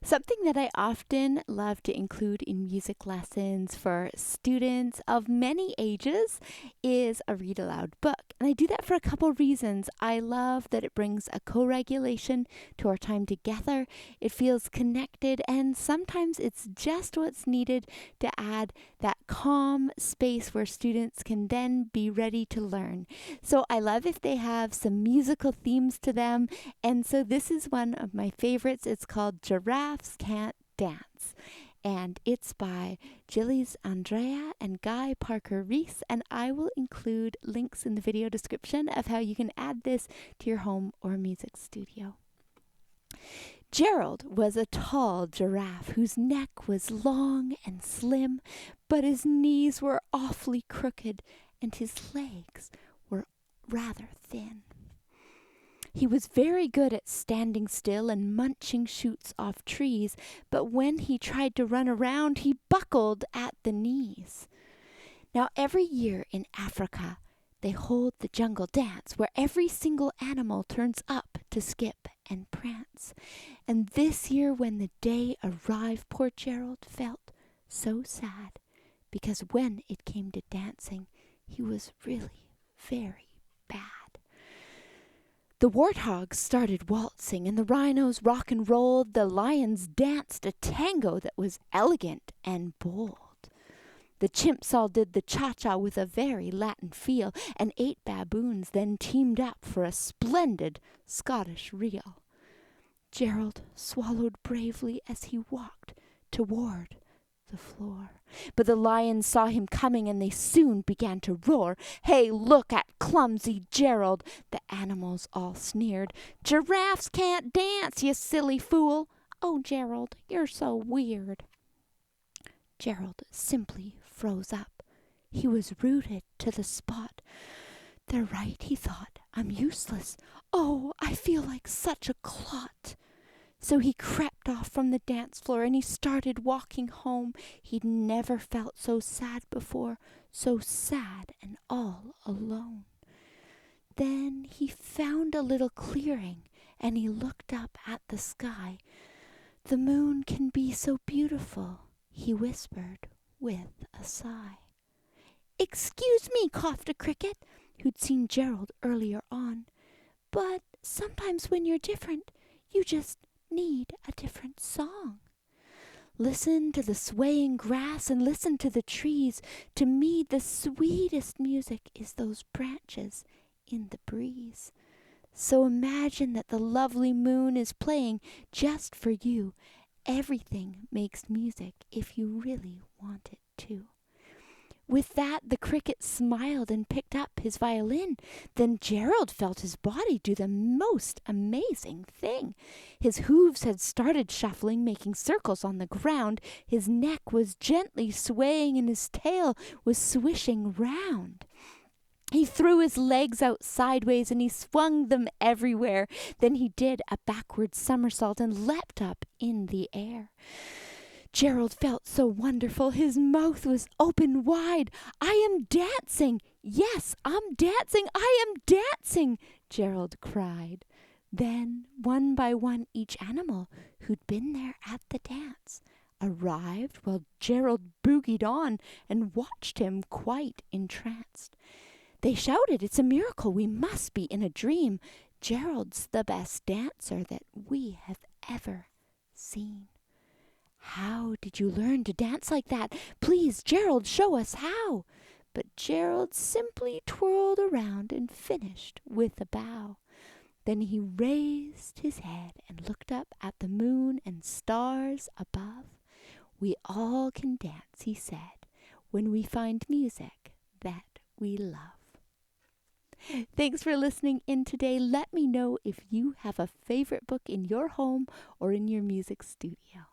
Something that I often love to include in music lessons for students of many ages is a read aloud book. And I do that for a couple reasons. I love that it brings a co-regulation to our time together. It feels connected, and sometimes it's just what's needed to add that calm space where students can then be ready to learn. So I love if they have some musical themes to them. And so this is one of my favorites. It's called Giraffes Can't Dance. And it's by Gillies Andrea and Guy Parker Reese. And I will include links in the video description of how you can add this to your home or music studio. Gerald was a tall giraffe whose neck was long and slim, but his knees were awfully crooked and his legs were rather thin. He was very good at standing still and munching shoots off trees, but when he tried to run around, he buckled at the knees. Now, every year in Africa, they hold the jungle dance where every single animal turns up to skip and prance. And this year, when the day arrived, poor Gerald felt so sad, because when it came to dancing, he was really very bad. The warthogs started waltzing, and the rhinos rock and rolled. The lions danced a tango that was elegant and bold. The chimps all did the cha-cha with a very Latin feel, and 8 baboons then teamed up for a splendid Scottish reel. Gerald swallowed bravely as he walked toward the floor. But the lions saw him coming, and they soon began to roar. "Hey, look at clumsy Gerald!" the animals all sneered. "Giraffes can't dance, you silly fool! Oh, Gerald, you're so weird." Gerald simply froze up. He was rooted to the spot. "They're right," he thought. "I'm useless. Oh, I feel like such a clot." So he crept off from the dance floor and he started walking home. He'd never felt so sad before, so sad and all alone. Then he found a little clearing and he looked up at the sky. "The moon can be so beautiful," he whispered with a sigh. "Excuse me," coughed a cricket, who'd seen Gerald earlier on, "but sometimes when you're different, you just need a different song. Listen to the swaying grass and listen to the trees. To me, the sweetest music is those branches in the breeze. So imagine that the lovely moon is playing just for you. Everything makes music if you really want it to." With that, the cricket smiled and picked up his violin. Then Gerald felt his body do the most amazing thing. His hooves had started shuffling, making circles on the ground. His neck was gently swaying and his tail was swishing round. He threw his legs out sideways and he swung them everywhere. Then he did a backward somersault and leapt up in the air. Gerald felt so wonderful. His mouth was open wide. "I am dancing! Yes, I'm dancing! I am dancing!" Gerald cried. Then, one by one, each animal who'd been there at the dance arrived while Gerald boogied on and watched him quite entranced. They shouted, "It's a miracle! We must be in a dream! Gerald's the best dancer that we have ever seen." "How did you learn to dance like that? Please, Gerald, show us how." But Gerald simply twirled around and finished with a bow. Then he raised his head and looked up at the moon and stars above. "We all can dance," he said, "when we find music that we love." Thanks for listening in today. Let me know if you have a favorite book in your home or in your music studio.